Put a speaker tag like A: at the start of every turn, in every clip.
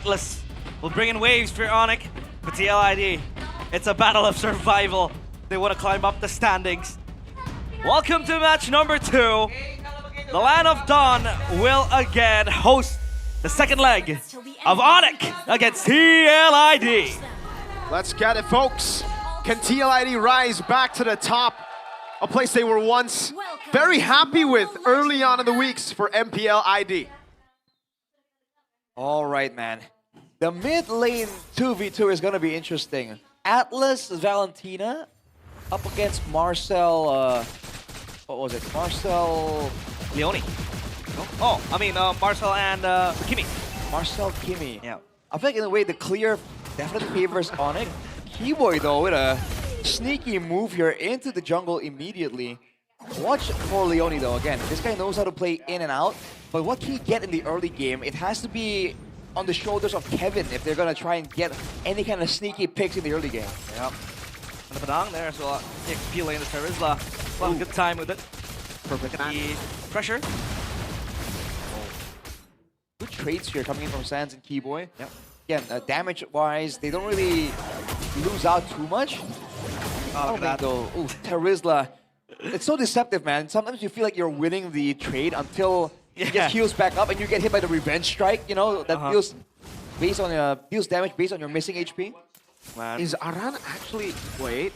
A: Atlas will bring in waves for Onic, but TLID, it's a battle of survival. They want to climb up the standings. Welcome to match number 2. The Land of Dawn will again host the second leg of Onic against TLID.
B: Let's get it, folks. Can TLID rise back to the top? A place they were once very happy with early on in the weeks for MPL ID.
C: All right, man. The mid lane 2v2 is going to be interesting. Atlas Valentina up against Marcel, what was it? Marcel
A: Leone. Oh, I mean Marcel and Kimi.
C: Marcel Kimi.
A: Yeah.
C: I think in a way the clear definitely favors Onic. Keyboy though with a sneaky move here into the jungle immediately. Watch for Leone though. Again, this guy knows how to play in and out. But what can he get in the early game? It has to be on the shoulders of Kevin if they're gonna try and get any kind of sneaky picks in the early game.
A: Yep. And the Padang there as well. XP lane, the Terizla. Well, good time with it.
C: Perfect.
A: The pressure.
C: Good trades here coming in from Sans and Keyboy.
A: Yep.
C: Again, damage-wise, they don't really lose out too much.
A: Oh, look at that.
C: Though. Ooh, Terizla. It's so deceptive, man. Sometimes you feel like you're winning the trade until he just heals back up and you get hit by the revenge strike, you know, that deals based on deals damage based on your missing HP.
A: Man.
B: Is Aran actually... Wait.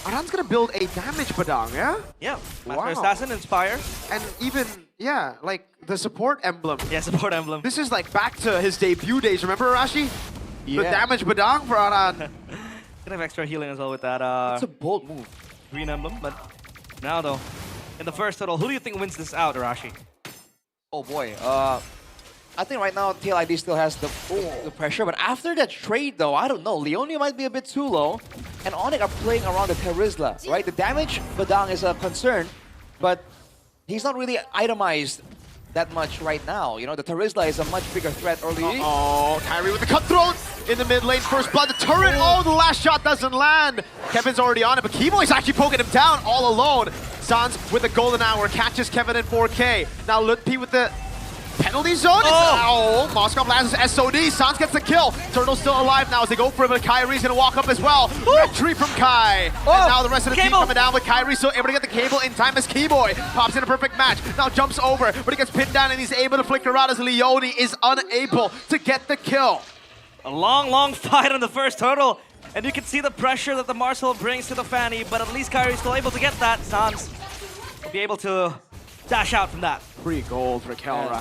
B: Aran's gonna build a damage Padang, yeah?
A: Yeah. Master
B: Wow.
A: Assassin, Inspire.
B: And even, yeah, like the support emblem.
A: Yeah, support emblem.
B: This is like back to his debut days, remember Arashi?
C: Yeah.
B: The damage Padang for Aran.
A: Gonna have extra healing as well with that
C: It's a bold move.
A: green emblem, but now though, in the first total, who do you think wins this out, Arashi?
C: Oh boy. I think right now TLID still has the pressure, but after that trade though, I don't know. Leone might be a bit too low, and Onic are playing around the Terizla, right? The damage Badang is a concern, but he's not really itemized that much right now. You know, the Terizla is a much bigger threat early.
B: Oh, Kyrie with the cutthroat in the mid lane. First blood, the turret. Oh, the last shot doesn't land. Kevin's already on it, but Keyboy's actually poking him down all alone. Sans with the golden hour catches Kevin in 4K. Now Lutpi with the penalty zone. Oh, Moscow lands his SOD. Sans gets the kill. Turtle's still alive now as they go for it, but Kyrie's gonna walk up as well. Red tree from Kai. And now the rest of the team coming down with Kyrie still able to get the cable in time as Keyboy pops in a perfect match. Now jumps over, but he gets pinned down and he's able to flicker out as Leone is unable to get the kill.
A: A long fight on the first turtle, and you can see the pressure that the Marcel brings to the Fanny, but at least Kyrie's still able to get that. Sans will be able to dash out from that.
B: Free gold for Kelra.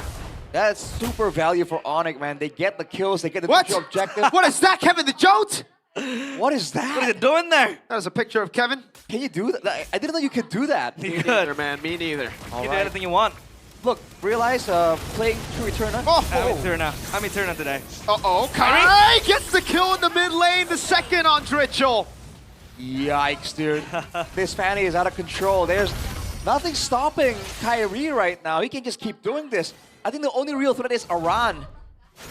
C: That's super value for Onic, man. They get the kills, they get the
B: What?
C: neutral objective.
B: What is that, Kevin the Jote?
C: What is that?
A: What is it doing there?
B: That is a picture of Kevin.
C: Can you do that? I didn't know you could do that.
A: You
B: Me
A: could.
B: neither, man. Me neither.
A: You
C: All
A: can do
C: right.
A: anything you want.
C: Look, realize playing True Eterna.
A: I'm Eterna today.
B: Uh-oh, Kyrie gets the kill in the mid lane, the second on Dritchel.
C: Yikes, dude. This Fanny is out of control. There's nothing stopping Kyrie right now. He can just keep doing this. I think the only real threat is Aran.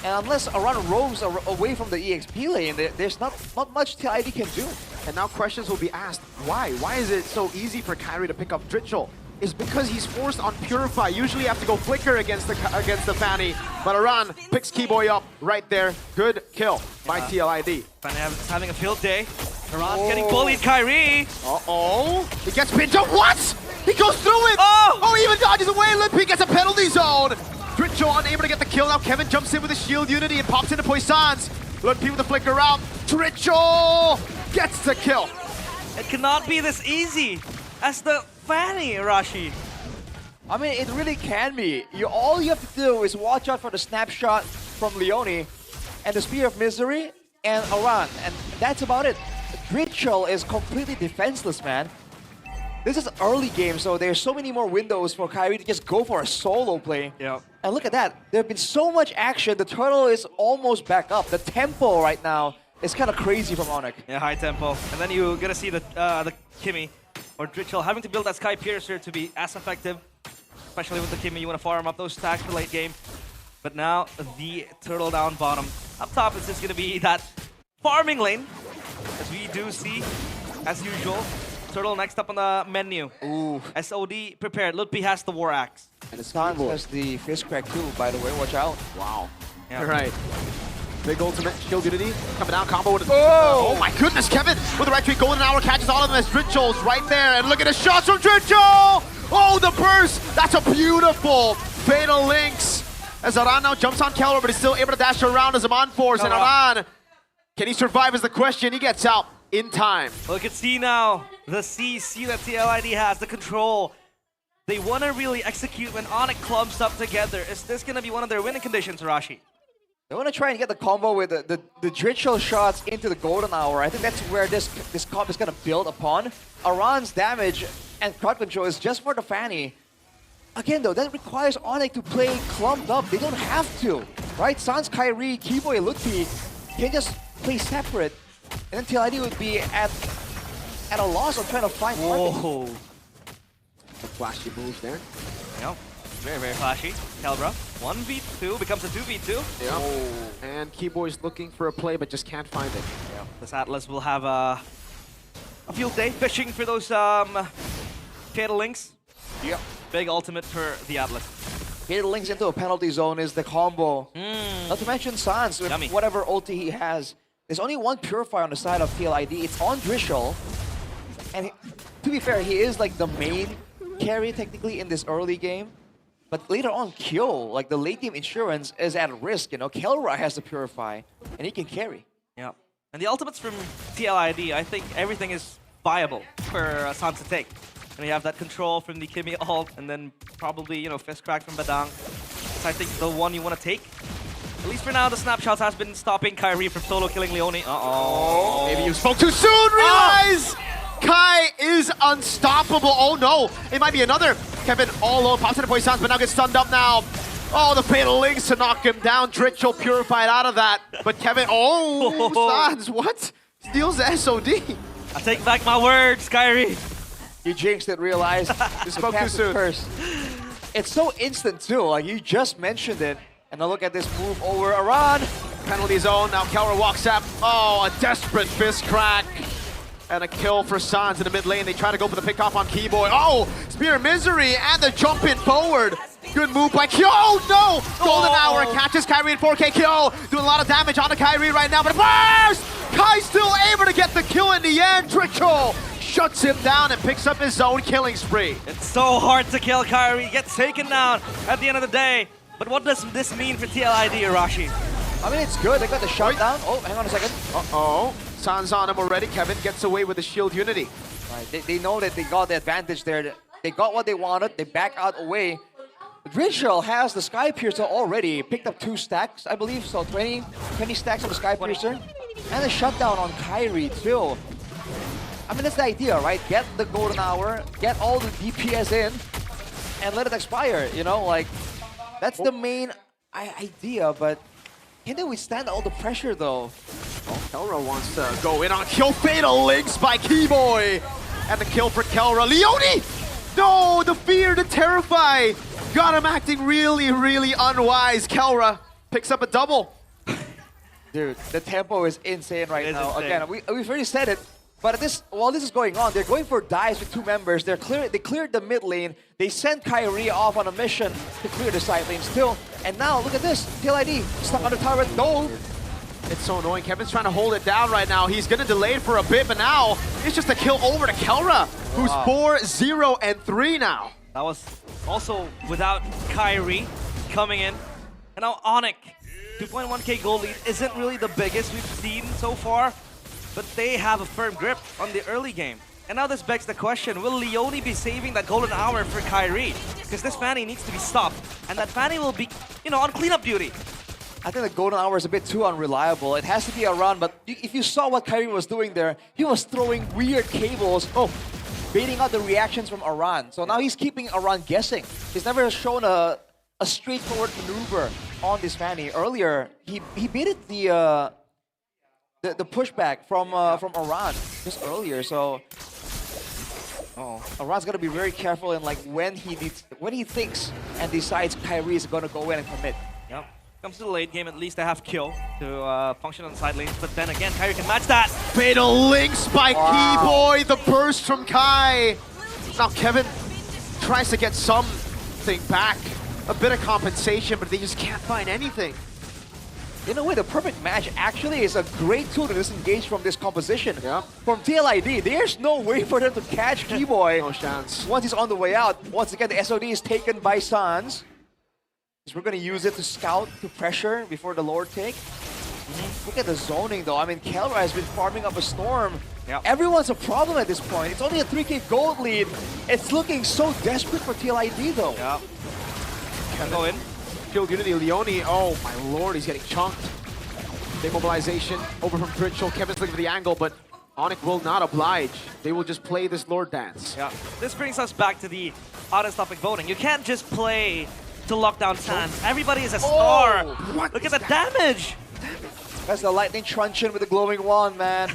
C: And unless Aran roams away from the EXP lane, there's not much TLID can do.
B: And now questions will be asked, why? Why is it so easy for Kyrie to pick up Dritchel? It's because he's forced on Purify. Usually you have to go Flicker against the Fanny, but Aran picks Keyboy up right there. Good kill by TLID.
A: Fanny having a field day. Aran getting bullied, Kyrie.
B: Uh-oh. He gets pinned up. What? He goes through it.
A: Oh!
B: Oh, he even dodges away. Limpy gets a penalty zone. Dritchel unable to get the kill. Now Kevin jumps in with a shield unity and pops into Poissons. Limpy with the flicker out. Dritchel gets the kill.
A: It cannot be this easy as the Fanny, Arashi.
C: I mean, it really can be. All you have to do is watch out for the snapshot from Leone and the Spear of Misery and Aran, and that's about it. Dritchel is completely defenseless, man. This is early game, so there's so many more windows for Kyrie to just go for a solo play.
A: Yep.
C: And look at that. There have been so much action. The turtle is almost back up. The tempo right now is kind of crazy from Onic.
A: Yeah, high tempo. And then you're gonna see the Kimi or Dritchel having to build that Sky Piercer to be as effective. Especially with the Kimi, you want to farm up those stacks for late game. But now the turtle down bottom. Up top is just gonna be that farming lane, as we do see, as usual. Turtle next up on the menu.
C: Ooh.
A: SOD prepared. Lutpi has the War Axe.
C: And the Sans has the Fist Crack too, by the way. Watch out.
B: Wow.
A: Yeah.
B: All right. Big ultimate, shield unity, coming down, combo with oh my goodness, Kevin with the right tweet, golden hour catches all of them as Dritchel's right there, and look at the shots from Dritchel! Oh, the burst! That's a beautiful fatal links. As Aran now jumps on Kelra, but he's still able to dash around as a on force, and Aran, can he survive is the question. He gets out in time.
A: Look at C now, the CC that TLID has, the control. They want to really execute when Onic clumps up together. Is this going to be one of their winning conditions, Arashi?
C: They want to try and get the combo with the Dritchel shots into the golden hour. I think that's where this comp is going to build upon. Aran's damage and crowd control is just for the Fanny. Again though, that requires Onic to play clumped up. They don't have to, right? Sans, Kyrie, Keyboy, Lutti can just play separate. And then TLID would be at a loss of trying to find
A: Whoa.
B: The flashy moves there.
A: Yep. Very, very flashy. Kelra, 1v2 becomes a 2v2.
B: Yep. Oh. And Keyboy's looking for a play, but just can't find it.
A: Yeah. This Atlas will have a field day fishing for those fatal links.
C: Yep.
A: Big ultimate for the Atlas.
C: Fatal links into a penalty zone is the combo. Not to mention Sans with
A: Yummy.
C: whatever ulti he has. There's only one Purifier on the side of TLID. It's on Dritchel. And to be fair, he is like the main carry technically in this early game. But later on, Kyo, like the late game insurance, is at risk. You know, Kelra has to Purify, and he can carry.
A: Yeah. And the ultimates from TLID, I think everything is viable for Sans to take. And you have that control from the Kimmy ult, and then probably, you know, fist crack from Badang. It's, I think, the one you want to take. At least for now, the snapshots has been stopping Kyrie from solo killing Leone. Uh-oh.
B: Maybe you spoke too soon, realize! Kai is unstoppable. Oh no, it might be another. Kevin all alone, pops into Sans, but now gets stunned up now. Oh, the fatal links to knock him down. Dritchel purified out of that. But Kevin, Sans, what? Steals the SOD.
A: I take back my words, Kyrie.
C: You jinxed it, realize.
B: You spoke too soon.
C: First. It's so instant too, like you just mentioned it. And now look at this move over Aran.
B: Penalty zone, now Kelra walks up. Oh, a desperate fist crack. And a kill for Sans in the mid lane. They try to go for the pick off on Keyboy. Oh, Spear of Misery and the jump in forward. Good move by Kyo. Oh, no! Golden Hour catches Kyrie in 4K. Kyo doing a lot of damage on the Kyrie right now, but burst! Kai's still able to get the kill in the end. Dritchel shuts him down and picks up his own killing spree.
A: It's so hard to kill Kyrie. Gets taken down at the end of the day. But what does this mean for TLID, Arashi?
C: I mean, it's good. They got the shutdown. Oh, hang on a second.
B: Uh-oh. Sans on him already. Kevin gets away with the shield unity.
C: Right. They know that they got the advantage there. They got what they wanted. They back out away. Dritchel has the Sky Piercer already. Picked up 2 stacks, I believe. So 20 stacks of the Sky Piercer. And a shutdown on Kyrie too. I mean, that's the idea, right? Get the golden hour, get all the DPS in, and let it expire, you know? Like, that's the main idea, but can they withstand all the pressure though?
B: Kelra wants to go in on kill. Fatal links by Keyboy. And the kill for Kelra. Leone! No, the fear, the terrify. Got him acting really, really unwise. Kelra picks up a double.
C: Dude, the tempo is insane right now.
A: Insane.
C: Again, we've already said it, but while this is going on, they're going for dives with 2 members. They cleared the mid lane. They sent Kyrie off on a mission to clear the side lane still. And now, look at this. TLID stuck on the tower. No!
B: It's so annoying. Kevin's trying to hold it down right now. He's going to delay it for a bit, but now it's just a kill over to Kelra, who's 4-0-3 now.
A: That was also without Kyrie coming in. And now Onic, 2.1k gold lead isn't really the biggest we've seen so far, but they have a firm grip on the early game. And now this begs the question, will Leone be saving that golden hour for Kyrie? Because this Fanny needs to be stopped, and that Fanny will be, you know, on cleanup duty.
C: I think the golden hour is a bit too unreliable. It has to be a run, but if you saw what Kyrie was doing there, he was throwing weird cables. Oh, baiting out the reactions from Aran. So now he's keeping Aran guessing. He's never shown a straightforward maneuver on this Fanny. Earlier, he baited the pushback from Aran just earlier. So Aran's gonna be very careful in like when he thinks and decides Kyrie is gonna go in and commit.
A: Yep. Comes to the late game, at least they have kill to function on the side lanes. But then again, Kyrie can match that.
B: Fatal links by Keyboy, the burst from Kai. Now Kevin tries to get something back, a bit of compensation, but they just can't find anything.
C: in a way, the perfect match actually is a great tool to disengage from this composition.
B: Yeah.
C: From TLID, there's no way for them to catch Keyboy.
B: No chance.
C: Once he's on the way out, once again, the SOD is taken by Sans. So we're going to use it to scout, to pressure before the Lord take. Look at the zoning, though. I mean, Kelra has been farming up a Storm.
A: Yep.
C: Everyone's a problem at this point. It's only a 3K gold lead. It's looking so desperate for TLID, though.
A: Yeah. Can go in.
B: Killed Unity. Leone, oh my lord, he's getting chunked. Demobilization over from Pritchell. Kevin's looking for the angle, but Onic will not oblige. They will just play this Lord dance.
A: Yeah. This brings us back to the honest topic voting. You can't just play to lock down Sans. Everybody is a star.
B: What
A: Look
B: is
A: at the damage.
C: That's the lightning truncheon with the glowing wand, man.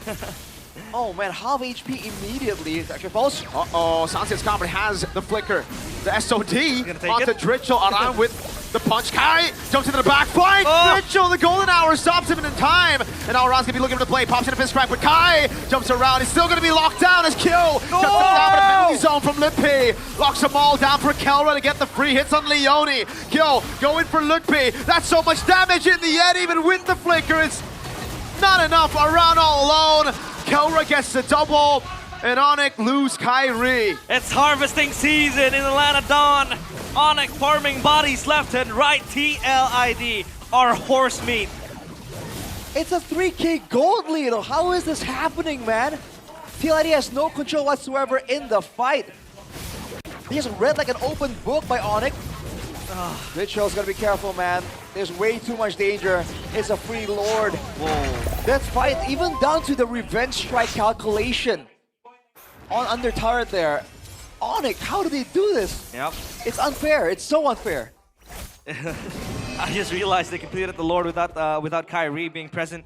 C: Oh man, half HP immediately. It's actually false.
B: Uh-oh, Sunset's Combat has the flicker. The SOD
A: gonna take
B: onto
A: it.
B: Dritchell, around with the punch. Kai jumps into the back flank.
A: Oh.
B: Dritchell, the golden hour, stops him in time. And now Ron's gonna be looking for the play. Pops in a fist crack, but Kai jumps around. He's still gonna be locked down as Kill. Cuts him down in a penalty zone from Lippy. Locks them all down for Kelra to get the free hits on Leone. Kill going for Lippy. That's so much damage in the end, even with the flicker. It's not enough. Around all alone. Kelra gets the double, and Onic lose Kyrie.
A: It's harvesting season in Atlanta Dawn. Onic farming bodies left and right. TLID, our horse meat.
C: It's a 3K gold lead. How is this happening, man? TLID has no control whatsoever in the fight. He is read like an open book by Onic. Mitchell's gotta be careful, man. There's way too much danger. It's a free Lord.
A: Whoa.
C: That fight, even down to the revenge strike calculation on under turret there. Onic, how do they do this?
A: Yep.
C: It's unfair. It's so unfair.
A: I just realized they completed the Lord without Kyrie being present.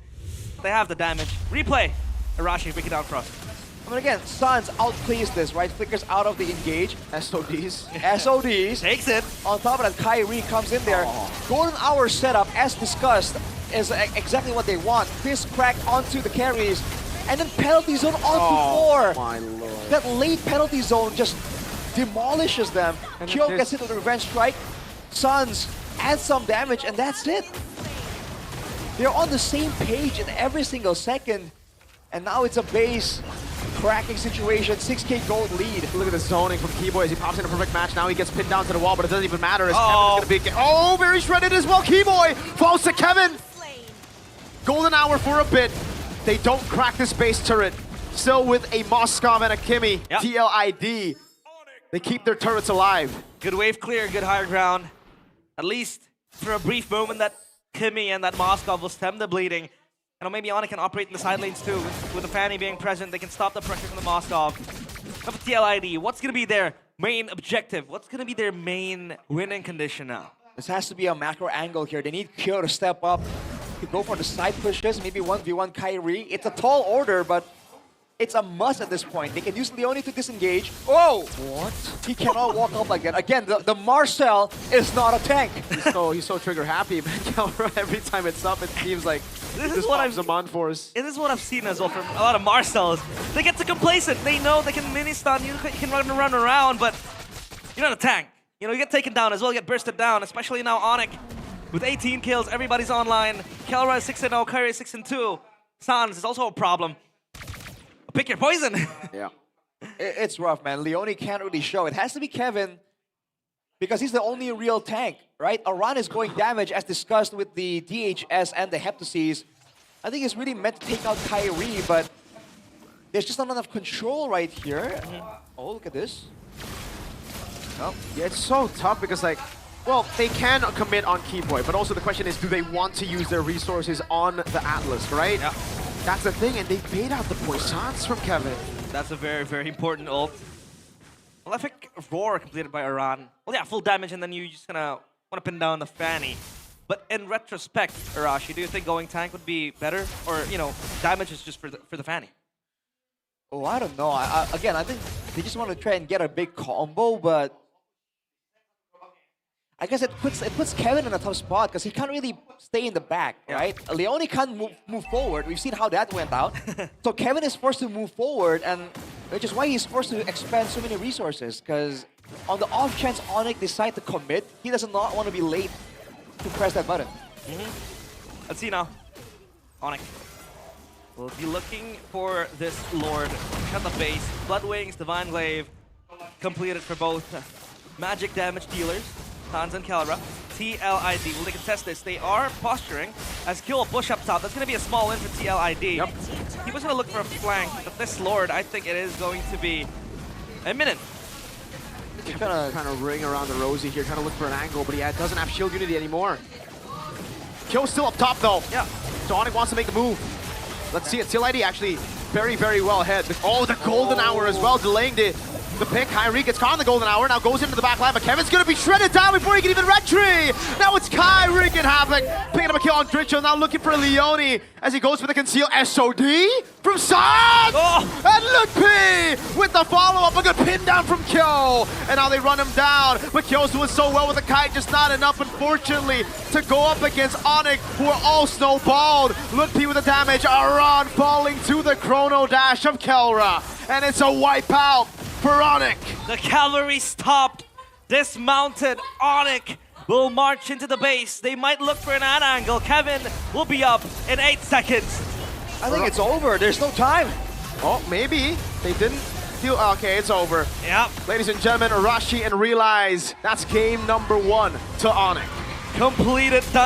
A: They have the damage. Replay. Arashi, break it down for us.
C: I mean, again, Sans outplays this, right? Flickers out of the engage.
B: SODs.
C: SODs.
A: Takes it.
C: On top of that, Kyrie comes in there. Golden Hour setup, as discussed, is exactly what they want. Fist crack onto the carries, and then penalty zone onto 4.
B: My lord.
C: That late penalty zone just demolishes them.
B: And
C: Kyo
B: this-
C: gets into the revenge strike. Suns adds some damage, and that's it. They're on the same page in every single second. And now it's a base cracking situation, 6K gold lead.
B: Look at the zoning from Keyboy as he pops in a perfect match. Now he gets pinned down to the wall, but it doesn't even matter as
A: Uh-oh.
B: Kevin's gonna be... Oh, very shredded as well. Keyboy falls to Kevin. Golden hour for a bit. They don't crack this base turret. Still with a Moskov and a Kimmy.
A: Yep.
B: TLID. They keep their turrets alive.
A: Good wave clear, good higher ground. At least for a brief moment that Kimmy and that Moskov will stem the bleeding. You know, maybe Onic can operate in the side lanes too. With the Fanny being present, they can stop the pressure from the Moskov. But for TLID, what's going to be their main objective? What's going to be their main winning condition now?
C: This has to be a macro angle here. They need Kyo to step up, to go for the side pushes, maybe 1v1 Kyrie. It's a tall order, but it's a must at this point. They can use Leone to disengage. Oh! What? He cannot walk up like that. Again, the Marcel is not a tank.
B: He's so trigger happy, but Kelra, every time it's up, it seems like
A: This
B: this
A: is what
B: pops them on for us.
A: And this is what I've seen as well from a lot of Marcels. They get too complacent. They know they can mini stun, you can run around, but you're not a tank. You know, you get taken down as well, you get bursted down, especially now Onic. With 18 kills, everybody's online. Kelra is 6-0, Kyrie is 6-2. Sans is also a problem. Pick your poison.
B: Yeah.
C: It's rough, man. Leone can't really show. It has to be Kevin because he's the only real tank, right? Aran is going damage as discussed with the DHS and the Heptoses. I think it's really meant to take out Kyrie, but there's just not enough control right here. Oh, look at this.
B: Oh, yeah, it's so tough because, like, well, they can commit on Keyboy, but also the question is, do they want to use their resources on the Atlas, right?
A: Yeah.
B: That's the thing, and they bait out the poisons from Kevin.
A: That's a very, very important ult. Well, I think Roar completed by Aran. Well, yeah, full damage, and then you just gonna want to pin down the Fanny. But in retrospect, Arashi, do you think going tank would be better? Or, you know, damage is just for the Fanny?
C: Oh, I don't know. Again, I think they just want to try and get a big combo, but I guess it puts Kevin in a tough spot because he can't really stay in the back, right? Leone can't move forward. We've seen how that went out. So Kevin is forced to move forward, and which is why he's forced to expend so many resources. Because on the off chance Onic decide to commit, he does not want to be late to press that button.
A: Let's see now. Onic will be looking for this Lord. Cut the base. Blood Wings, Divine Glaive. Completed for both magic damage dealers, Hans and Kelra. TLID, will they contest this? They are posturing as Kill will push up top. That's going to be a small win for TLID.
B: Yep.
A: He was going to look for a flank, but this Lord, I think it is going to be imminent.
B: Kind of ring around the Rosie here, trying to look for an angle, but he doesn't have shield unity anymore. Kill's still up top though.
A: Yeah.
B: So Onic wants to make a move. Let's see it. TLID actually very, very well ahead. Oh, the golden hour as well, delaying the pick. Kyrie gets caught in the golden hour, now goes into the back line, but Kevin's gonna be shredded down before he can even retry. Now it's Kai wreaking havoc, picking up a kill on Dritchel, now looking for Leone as he goes for the conceal SOD from Sans!
A: Oh.
B: And look P with the follow-up, a good pin down from Kyo. And now they run him down, but Kyo's doing so well with the kite, just not enough, unfortunately, to go up against Onic, who are all snowballed. Look P with the damage, Aran falling to the chrono dash of Kelra. And it's a wipeout for Onic.
A: The cavalry stopped. Dismounted. Onic will march into the base. They might look for an ad angle. Kevin will be up in 8 seconds.
C: I think it's over. There's no time.
B: Oh, maybe. They didn't feel... Okay, it's over.
A: Yep.
B: Ladies and gentlemen, Arashi and Realize, that's game number 1 to Onic.
A: Completed. Done.